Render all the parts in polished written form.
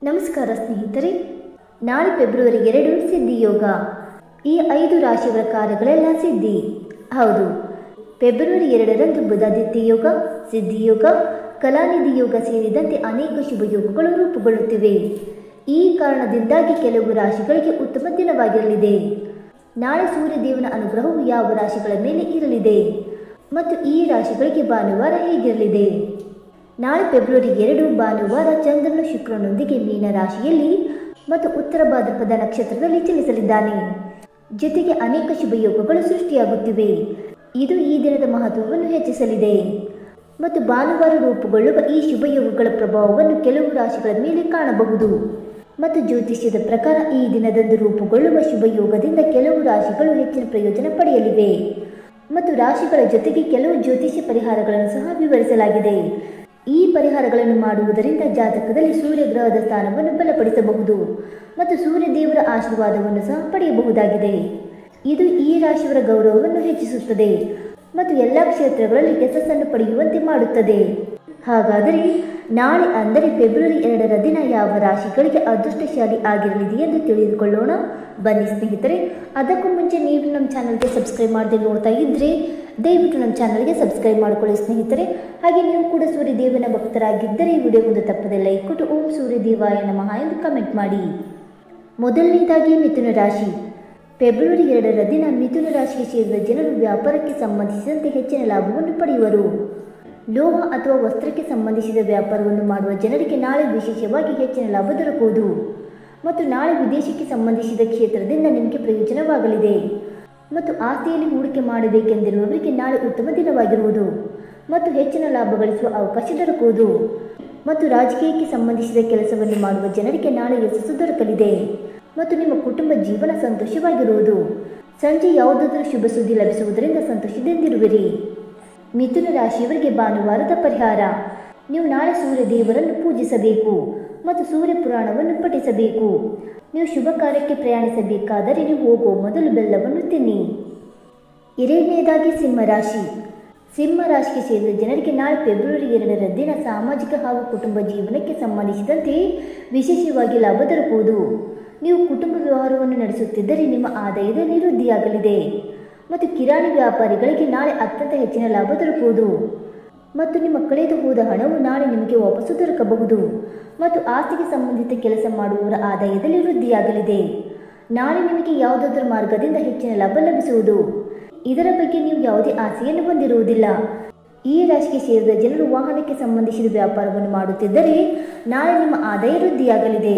ನಮಸ್ಕಾರ ಸ್ನೇಹಿತರೆ, ನಾಳೆ ಫೆಬ್ರವರಿ 2 ಸಿದ್ಧಿ ಯೋಗ. ಈ 5 ರಾಶಿಗಳ ಕಾರ್ಯಗಳೆಲ್ಲ ಸಿದ್ಧಿ. ಹೌದು, ಫೆಬ್ರವರಿ 2ರಂದು ಬುಧಾದಿತ್ಯ ಯೋಗ, ಸಿದ್ಧಿ ಯೋಗ, ಕಲಾನಿಧಿ ಯೋಗ ಸೇರಿದಂತೆ ಅನೇಕ ಶುಭ ಯೋಗಗಳು ರೂಪುಗೊಳ್ಳುತ್ತಿವೆ. ಈ ಕಾರಣದಿಂದಾಗಿ ಕೆಲವು ರಾಶಿಗಳಿಗೆ ಉತ್ತಮ ದಿನವಾಗಿರಲಿದೆ. ನಾಳೆ ಸೂರ್ಯದೇವನ ಅನುಗ್ರಹವು ಯಾವ ರಾಶಿಗಳ ಮೇಲೆ ಇರಲಿದೆ ಮತ್ತು ಈ ರಾಶಿಗಳಿಗೆ ಭಾನುವಾರ ಹೇಗಿರಲಿದೆ? ನಾಳೆ ಫೆಬ್ರವರಿ 2 ಭಾನುವಾರ ಚಂದ್ರನು ಶುಕ್ರನೊಂದಿಗೆ ಮೀನ ರಾಶಿಯಲ್ಲಿ ಮತ್ತು ಉತ್ತರ ಭಾದ್ರಪದ ನಕ್ಷತ್ರದಲ್ಲಿ ಚಲಿಸಲಿದ್ದಾನೆ. ಜೊತೆಗೆ ಅನೇಕ ಶುಭ ಯೋಗಗಳು ಸೃಷ್ಟಿಯಾಗುತ್ತಿವೆ. ಇದು ಈ ದಿನದ ಮಹತ್ವವನ್ನು ಹೆಚ್ಚಿಸಲಿದೆ ಮತ್ತು ಭಾನುವಾರ ರೂಪುಗೊಳ್ಳುವ ಈ ಶುಭ ಯೋಗಗಳ ಪ್ರಭಾವವನ್ನು ಕೆಲವು ರಾಶಿಗಳ ಮೇಲೆ ಕಾಣಬಹುದು. ಮತ್ತು ಜ್ಯೋತಿಷ್ಯದ ಪ್ರಕಾರ ಈ ದಿನದಂದು ರೂಪುಗೊಳ್ಳುವ ಶುಭ ಯೋಗದಿಂದ ಕೆಲವು ರಾಶಿಗಳು ಹೆಚ್ಚಿನ ಪ್ರಯೋಜನ ಪಡೆಯಲಿವೆ ಮತ್ತು ರಾಶಿಗಳ ಜೊತೆಗೆ ಕೆಲವು ಜ್ಯೋತಿಷ್ಯ ಪರಿಹಾರಗಳನ್ನು ಸಹ ವಿವರಿಸಲಾಗಿದೆ. ಈ ಪರಿಹಾರಗಳನ್ನು ಮಾಡುವುದರಿಂದ ಜಾತಕದಲ್ಲಿ ಸೂರ್ಯಗ್ರಹದ ಸ್ಥಾನವನ್ನು ಬಲಪಡಿಸಬಹುದು ಮತ್ತು ಸೂರ್ಯದೇವರ ಆಶೀರ್ವಾದವನ್ನು ಸಹ ಪಡೆಯಬಹುದಾಗಿದೆ. ಇದು ಈ ರಾಶಿಯವರ ಗೌರವವನ್ನು ಹೆಚ್ಚಿಸುತ್ತದೆ ಮತ್ತು ಎಲ್ಲ ಕ್ಷೇತ್ರಗಳಲ್ಲಿ ಯಶಸ್ಸನ್ನು ಪಡೆಯುವಂತೆ ಮಾಡುತ್ತದೆ. ಹಾಗಾದರೆ ನಾಳೆ ಅಂದರೆ ಫೆಬ್ರವರಿ 2ರ ದಿನ ಯಾವ ರಾಶಿಗಳಿಗೆ ಅದೃಷ್ಟಶಾಲಿ ಆಗಿರಲಿದೆ ಎಂದು ತಿಳಿದುಕೊಳ್ಳೋಣ. ಬನ್ನಿ ಸ್ನೇಹಿತರೆ, ಅದಕ್ಕೂ ಮುಂಚೆ ನೀವು ನಮ್ಮ ಚಾನಲ್ಗೆ ಸಬ್ಸ್ಕ್ರೈಬ್ ಮಾಡದೆ ನೋಡ್ತಾ ಇದ್ದರೆ ದಯವಿಟ್ಟು ನಮ್ಮ ಚಾನಲ್ಗೆ ಸಬ್ಸ್ಕ್ರೈಬ್ ಮಾಡಿಕೊಳ್ಳಿ ಸ್ನೇಹಿತರೆ. ಹಾಗೆ ನೀವು ಕೂಡ ಸೂರ್ಯದೇವನ ಭಕ್ತರಾಗಿದ್ದರೆ ಈ ವಿಡಿಯೋ ಒಂದು ತಪ್ಪದೆ ಲೈಕ್ ಕೊಟ್ಟು ಓಂ ಸೂರ್ಯದೇವಾಯ ನಮಃ ಎಂದು ಕಮೆಂಟ್ ಮಾಡಿ. ಮೊದಲನೇದಾಗಿ ಮಿಥುನ ರಾಶಿ. ಫೆಬ್ರವರಿ 2ರ ದಿನ ಮಿಥುನ ರಾಶಿಗೆ ಸೇರಿದ ಜನರು ವ್ಯಾಪಾರಕ್ಕೆ ಸಂಬಂಧಿಸಿದಂತೆ ಹೆಚ್ಚಿನ ಲಾಭವನ್ನು ಪಡೆಯುವರು. ಲೋಹ ಅಥವಾ ವಸ್ತ್ರಕ್ಕೆ ಸಂಬಂಧಿಸಿದ ವ್ಯಾಪಾರವನ್ನು ಮಾಡುವ ಜನರಿಗೆ ನಾಳೆ ವಿಶೇಷವಾಗಿ ಹೆಚ್ಚಿನ ಲಾಭ ದೊರಕುವುದು ಮತ್ತು ನಾಳೆ ವಿದೇಶಕ್ಕೆ ಸಂಬಂಧಿಸಿದ ಕ್ಷೇತ್ರದಿಂದ ನಿಮಗೆ ಪ್ರಯೋಜನವಾಗಲಿದೆ ಮತ್ತು ಆಸ್ತಿಯಲ್ಲಿ ಹೂಡಿಕೆ ಮಾಡಬೇಕೆಂದಿರುವವರಿಗೆ ನಾಳೆ ಉತ್ತಮ ದಿನವಾಗಿರುವುದು ಮತ್ತು ಹೆಚ್ಚಿನ ಲಾಭ ಗಳಿಸುವ ಅವಕಾಶ ದೊರಕುವುದು ಮತ್ತು ರಾಜಕೀಯಕ್ಕೆ ಸಂಬಂಧಿಸಿದ ಕೆಲಸವನ್ನು ಮಾಡುವ ಜನರಿಗೆ ನಾಳೆ ಯಶಸ್ಸು ದೊರಕಲಿದೆ ಮತ್ತು ನಿಮ್ಮ ಕುಟುಂಬ ಜೀವನ ಸಂತೋಷವಾಗಿರುವುದು. ಸಂಜೆ ಯಾವುದಾದರೂ ಶುಭ ಸುದ್ದಿ ಲಭಿಸುವುದರಿಂದ ಸಂತೋಷದಿಂದಿರುವಿರಿ. ಮಿಥುನ ರಾಶಿಯವರಿಗೆ ಭಾನುವಾರದ ಪರಿಹಾರ. ನೀವು ನಾಳೆ ಸೂರ್ಯ ದೇವರನ್ನು ಪೂಜಿಸಬೇಕು ಮತ್ತು ಸೂರ್ಯ ಪುರಾಣವನ್ನು ಪಠಿಸಬೇಕು. ನೀವು ಶುಭ ಕಾರ್ಯಕ್ಕೆ ಪ್ರಯಾಣಿಸಬೇಕಾದರೆ ನೀವು ಹೋಗುವ ಮೊದಲು ಬೆಲ್ಲವನ್ನು ತಿನ್ನಿ. ಎರಡನೇದಾಗಿ ಸಿಂಹರಾಶಿ. ಸಿಂಹರಾಶಿಗೆ ಸೇರಿದ ಜನರಿಗೆ ನಾಳೆ ಫೆಬ್ರವರಿ 2ರ ದಿನ ಸಾಮಾಜಿಕ ಹಾಗೂ ಕುಟುಂಬ ಜೀವನಕ್ಕೆ ಸಂಬಂಧಿಸಿದಂತೆ ವಿಶೇಷವಾಗಿ ಲಾಭ ದೊರಕುವುದು. ನೀವು ಕುಟುಂಬ ವ್ಯವಹಾರವನ್ನು ನಡೆಸುತ್ತಿದ್ದರೆ ನಿಮ್ಮ ಆದಾಯದಲ್ಲಿ ವೃದ್ಧಿಯಾಗಲಿದೆ ಮತ್ತು ಕಿರಾಣಿ ವ್ಯಾಪಾರಿಗಳಿಗೆ ನಾಳೆ ಅತ್ಯಂತ ಹೆಚ್ಚಿನ ಲಾಭ ದೊರಕುವುದು ಮತ್ತು ನಿಮ್ಮ ಕಳೆದು ಹೋದ ಹಣವು ನಾಳೆ ನಿಮಗೆ ವಾಪಸ್ಸು ದೊರಕಬಹುದು ಮತ್ತು ಆಸ್ತಿಗೆ ಸಂಬಂಧಿತ ಕೆಲಸ ಮಾಡುವವರ ಆದಾಯದಲ್ಲಿ ವೃದ್ಧಿಯಾಗಲಿದೆ. ನಾಳೆ ನಿಮಗೆ ಯಾವುದಾದರೂ ಮಾರ್ಗದಿಂದ ಹೆಚ್ಚಿನ ಲಾಭ ಲಭಿಸುವುದು. ಇದರ ಬಗ್ಗೆ ನೀವು ಯಾವುದೇ ಆಸೆಯನ್ನು ಹೊಂದಿರುವುದಿಲ್ಲ. ಈ ರಾಶಿಗೆ ಸೇರಿದ ಜನರು ವಾಹನಕ್ಕೆ ಸಂಬಂಧಿಸಿದ ವ್ಯಾಪಾರವನ್ನು ಮಾಡುತ್ತಿದ್ದರೆ ನಾಳೆ ನಿಮ್ಮ ಆದಾಯ ವೃದ್ಧಿಯಾಗಲಿದೆ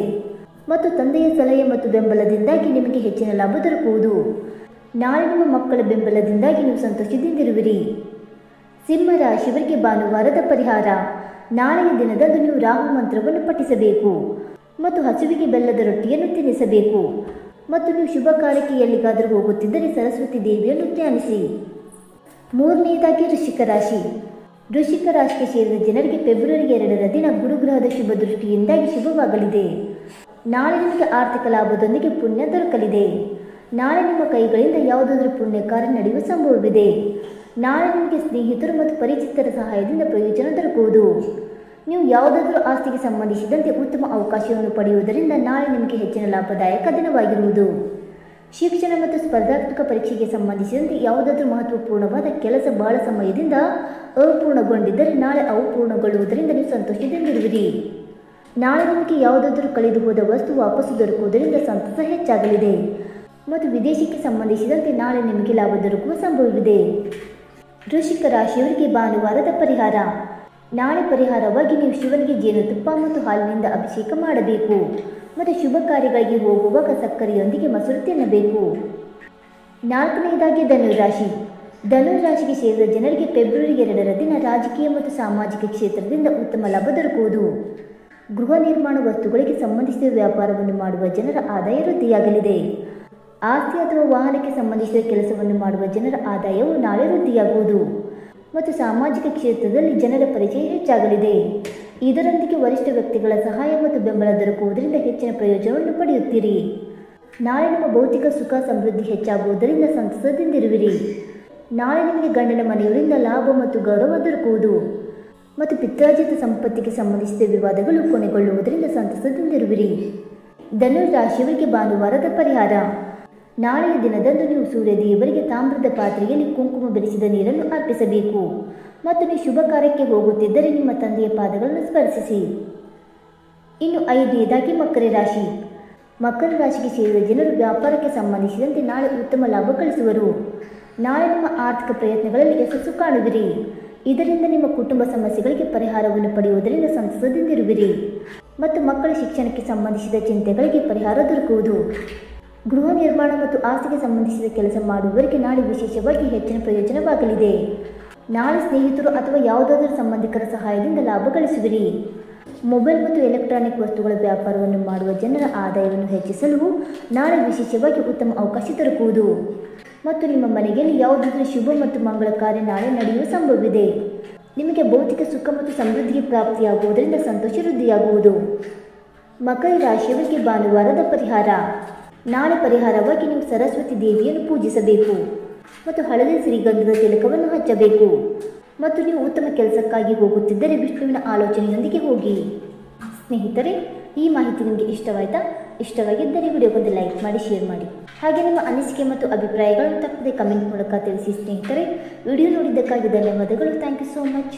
ಮತ್ತು ತಂದೆಯ ಸಲಹೆ ಮತ್ತು ಬೆಂಬಲದಿಂದಾಗಿ ನಿಮಗೆ ಹೆಚ್ಚಿನ ಲಾಭ ದೊರಕುವುದು. ನಾಳೆ ನಿಮ್ಮ ಮಕ್ಕಳ ಬೆಂಬಲದಿಂದಾಗಿ ನೀವು ಸಂತೋಷದಿಂದಿರುವಿರಿ. ಸಿಂಹ ರಾಶಿಯವರಿಗೆ ಭಾನುವಾರದ ಪರಿಹಾರ. ನಾಳೆಯ ದಿನದಂದು ನೀವು ರಾಹು ಮಂತ್ರವನ್ನು ಪಠಿಸಬೇಕು ಮತ್ತು ಹಸುವಿಗೆ ಬೆಲ್ಲದ ರೊಟ್ಟಿಯನ್ನು ತಿನ್ನಿಸಬೇಕು ಮತ್ತು ನೀವು ಶುಭ ಕಾರ್ಯಕ್ಕೆ ಎಲ್ಲಿಗಾದರೂ ಹೋಗುತ್ತಿದ್ದರೆ ಸರಸ್ವತಿ ದೇವಿಯನ್ನು ಧ್ಯಾನಿಸಿ. ಮೂರನೆಯದಾಗಿ ವೃಶ್ಚಿಕ ರಾಶಿ. ವೃಶ್ಚಿಕ ರಾಶಿಗೆ ಸೇರಿದ ಜನರಿಗೆ ಫೆಬ್ರವರಿ 2ರ ದಿನ ಗುರುಗ್ರಹದ ಶುಭ ದೃಷ್ಟಿಯಿಂದಾಗಿ ಶುಭವಾಗಲಿದೆ. ನಾಳೆ ನಿಮಗೆ ಆರ್ಥಿಕ ಲಾಭದೊಂದಿಗೆ ಪುಣ್ಯ ದೊರಕಲಿದೆ. ನಾಳೆ ನಿಮ್ಮ ಕೈಗಳಿಂದ ಯಾವುದಾದರೂ ಪುಣ್ಯ ಕಾರ್ಯ ನಡೆಯುವ ಸಂಭವವಿದೆ. ನಾಳೆ ನಿಮಗೆ ಸ್ನೇಹಿತರು ಮತ್ತು ಪರಿಚಿತರ ಸಹಾಯದಿಂದ ಪ್ರಯೋಜನ ದೊರಕುವುದು. ನೀವು ಯಾವುದಾದರೂ ಆಸ್ತಿಗೆ ಸಂಬಂಧಿಸಿದಂತೆ ಉತ್ತಮ ಅವಕಾಶವನ್ನು ಪಡೆಯುವುದರಿಂದ ನಾಳೆ ನಿಮಗೆ ಹೆಚ್ಚಿನ ಲಾಭದಾಯಕ ದಿನವಾಗಿರುವುದು. ಶಿಕ್ಷಣ ಮತ್ತು ಸ್ಪರ್ಧಾತ್ಮಕ ಪರೀಕ್ಷೆಗೆ ಸಂಬಂಧಿಸಿದಂತೆ ಯಾವುದಾದರೂ ಮಹತ್ವಪೂರ್ಣವಾದ ಕೆಲಸ ಬಹಳ ಸಮಯದಿಂದ ಅಪೂರ್ಣಗೊಂಡಿದ್ದರೆ ನಾಳೆ ಅವು ಪೂರ್ಣಗೊಳ್ಳುವುದರಿಂದ ನೀವು ಸಂತೋಷದಿಂದಿರುವಿರಿ. ನಾಳೆ ನಿಮಗೆ ಯಾವುದಾದರೂ ಕಳೆದು ಹೋದ ವಸ್ತು ವಾಪಸ್ಸು ದೊರಕುವುದರಿಂದ ಸಂತಸ ಹೆಚ್ಚಾಗಲಿದೆ ಮತ್ತು ವಿದೇಶಕ್ಕೆ ಸಂಬಂಧಿಸಿದಂತೆ ನಾಳೆ ನಿಮಗೆ ಲಾಭ ದೊರಕುವ ಸಂಭವವಿದೆ. ವೃಶ್ಚಿಕ ರಾಶಿಯವರಿಗೆ ಭಾನುವಾರದ ಪರಿಹಾರ. ನಾಳೆ ಪರಿಹಾರವಾಗಿ ನೀವು ಶಿವನಿಗೆ ಜೇನುತುಪ್ಪ ಮತ್ತು ಹಾಲಿನಿಂದ ಅಭಿಷೇಕ ಮಾಡಬೇಕು ಮತ್ತು ಶುಭ ಕಾರ್ಯಗಳಿಗೆ ಹೋಗುವಾಗ ಸಕ್ಕರೆಯೊಂದಿಗೆ ಮೊಸರು ತಿನ್ನಬೇಕು. ನಾಲ್ಕನೆಯದಾಗಿ ಧನುರಾಶಿ. ಧನುರಾಶಿಗೆ ಸೇರಿದ ಜನರಿಗೆ ಫೆಬ್ರವರಿ 2ರ ದಿನ ರಾಜಕೀಯ ಮತ್ತು ಸಾಮಾಜಿಕ ಕ್ಷೇತ್ರದಿಂದ ಉತ್ತಮ ಲಾಭ ದೊರಕುವುದು. ಗೃಹ ನಿರ್ಮಾಣ ವಸ್ತುಗಳಿಗೆ ಸಂಬಂಧಿಸಿದ ವ್ಯಾಪಾರವನ್ನು ಮಾಡುವ ಜನರ ಆದಾಯ ವೃದ್ಧಿಯಾಗಲಿದೆ. ಆಸ್ತಿ ಅಥವಾ ವಾಹನಕ್ಕೆ ಸಂಬಂಧಿಸಿದ ಕೆಲಸವನ್ನು ಮಾಡುವ ಜನರ ಆದಾಯವು ನಾಳೆ ವೃದ್ಧಿಯಾಗುವುದು ಮತ್ತು ಸಾಮಾಜಿಕ ಕ್ಷೇತ್ರದಲ್ಲಿ ಜನರ ಪರಿಚಯ ಹೆಚ್ಚಾಗಲಿದೆ. ಇದರೊಂದಿಗೆ ವರಿಷ್ಠ ವ್ಯಕ್ತಿಗಳ ಸಹಾಯ ಮತ್ತು ಬೆಂಬಲ ದೊರಕುವುದರಿಂದ ಹೆಚ್ಚಿನ ಪ್ರಯೋಜನವನ್ನು ಪಡೆಯುತ್ತೀರಿ. ನಾಳೆ ನಿಮ್ಮ ಭೌತಿಕ ಸುಖ ಸಮೃದ್ಧಿ ಹೆಚ್ಚಾಗುವುದರಿಂದ ಸಂತಸದಿಂದಿರುವಿರಿ. ನಾಳೆ ನಿಮಗೆ ಗಂಡನ ಮನೆಯವರಿಂದ ಲಾಭ ಮತ್ತು ಗೌರವ ದೊರಕುವುದು. ಮತ್ತು ಪಿತ್ರಾರ್ಜಿತ ಸಂಪತ್ತಿಗೆ ಸಂಬಂಧಿಸಿದ ವಿವಾದಗಳು ಕೊನೆಗೊಳ್ಳುವುದರಿಂದ ಸಂತಸದಿಂದಿರುವಿರಿ. ಧನುರ್ ರಾಶಿಯವರಿಗೆ ಭಾನುವಾರದ ಪರಿಹಾರ. ನಾಳೆಯ ದಿನದಂದು ನೀವು ಸೂರ್ಯದೇವರಿಗೆ ತಾಮ್ರದ ಪಾತ್ರೆಯಲ್ಲಿ ಕುಂಕುಮ ಬೆರೆಸಿದ ನೀರನ್ನು ಅರ್ಪಿಸಬೇಕು ಮತ್ತು ನೀವು ಶುಭ ಕಾರ್ಯಕ್ಕೆ ಹೋಗುತ್ತಿದ್ದರೆ ನಿಮ್ಮ ತಂದೆಯ ಪಾದಗಳನ್ನು ಸ್ಪರ್ಶಿಸಿ. ಇನ್ನು 5ನೇದಾಗಿ ಮಕರ ರಾಶಿ. ಮಕರ ರಾಶಿಗೆ ಸೇರಿದ ಜನರು ವ್ಯಾಪಾರಕ್ಕೆ ಸಂಬಂಧಿಸಿದಂತೆ ನಾಳೆ ಉತ್ತಮ ಲಾಭ ಗಳಿಸುವರು. ನಾಳೆ ನಿಮ್ಮ ಆರ್ಥಿಕ ಪ್ರಯತ್ನಗಳಲ್ಲಿ ಯಶಸ್ಸು ಕಾಣುವಿರಿ. ಇದರಿಂದ ನಿಮ್ಮ ಕುಟುಂಬ ಸಮಸ್ಯೆಗಳಿಗೆ ಪರಿಹಾರವನ್ನು ಪಡೆಯುವುದರಿಂದ ಸಂತಸದಿಂದಿರುವಿರಿ ಮತ್ತು ಮಕ್ಕಳ ಶಿಕ್ಷಣಕ್ಕೆ ಸಂಬಂಧಿಸಿದ ಚಿಂತೆಗಳಿಗೆ ಪರಿಹಾರ ದೊರಕುವುದು. ಗೃಹ ನಿರ್ಮಾಣ ಮತ್ತು ಆಸ್ತಿಗೆ ಸಂಬಂಧಿಸಿದ ಕೆಲಸ ಮಾಡುವವರಿಗೆ ನಾಳೆ ವಿಶೇಷವಾಗಿ ಹೆಚ್ಚಿನ ಪ್ರಯೋಜನವಾಗಲಿದೆ. ನಾಳೆ ಸ್ನೇಹಿತರು ಅಥವಾ ಯಾವುದಾದರೂ ಸಂಬಂಧಿಕರ ಸಹಾಯದಿಂದ ಲಾಭ ಗಳಿಸುವಿರಿ. ಮೊಬೈಲ್ ಮತ್ತು ಎಲೆಕ್ಟ್ರಾನಿಕ್ ವಸ್ತುಗಳ ವ್ಯಾಪಾರವನ್ನು ಮಾಡುವ ಜನರ ಆದಾಯವನ್ನು ಹೆಚ್ಚಿಸಲು ನಾಳೆ ವಿಶೇಷವಾಗಿ ಉತ್ತಮ ಅವಕಾಶ ದೊರಕುವುದು ಮತ್ತು ನಿಮ್ಮ ಮನೆಯಲ್ಲಿ ಯಾವುದಾದರೂ ಶುಭ ಮತ್ತು ಮಂಗಳ ಕಾರ್ಯ ನಾಳೆ ನಡೆಯುವ ಸಂಭವವಿದೆ. ನಿಮಗೆ ಭೌತಿಕ ಸುಖ ಮತ್ತು ಸಮೃದ್ಧಿಗೆ ಪ್ರಾಪ್ತಿಯಾಗುವುದರಿಂದ ಸಂತೋಷ ವೃದ್ಧಿಯಾಗುವುದು. ಮಕರ ರಾಶಿಯವರಿಗೆ ಭಾನುವಾರದ ಪರಿಹಾರ. ನಾಳೆ ಪರಿಹಾರವಾಗಿ ನೀವು ಸರಸ್ವತಿ ದೇವಿಯನ್ನು ಪೂಜಿಸಬೇಕು ಮತ್ತು ಹಳದಿ ಶ್ರೀಗಂಧದ ತಿಲಕವನ್ನು ಹಚ್ಚಬೇಕು ಮತ್ತು ನೀವು ಉತ್ತಮ ಕೆಲಸಕ್ಕಾಗಿ ಹೋಗುತ್ತಿದ್ದರೆ ವಿಷ್ಣುವಿನ ಆಲೋಚನೆಯೊಂದಿಗೆ ಹೋಗಿ. ಸ್ನೇಹಿತರೆ, ಈ ಮಾಹಿತಿ ನಿಮಗೆ ಇಷ್ಟವಾಯಿತಾ? ಇಷ್ಟವಾಗಿದ್ದರೆ ವಿಡಿಯೋಗೊಂದು ಲೈಕ್ ಮಾಡಿ, ಶೇರ್ ಮಾಡಿ. ಹಾಗೆ ನಿಮ್ಮ ಅನಿಸಿಕೆ ಮತ್ತು ಅಭಿಪ್ರಾಯಗಳನ್ನು ತಪ್ಪದೆ ಕಮೆಂಟ್ ಮೂಲಕ ತಿಳಿಸಿ. ಸ್ನೇಹಿತರೆ, ವಿಡಿಯೋ ನೋಡಿದ್ದಕ್ಕಾಗಿ ಧನ್ಯವಾದಗಳು. Thank you so much.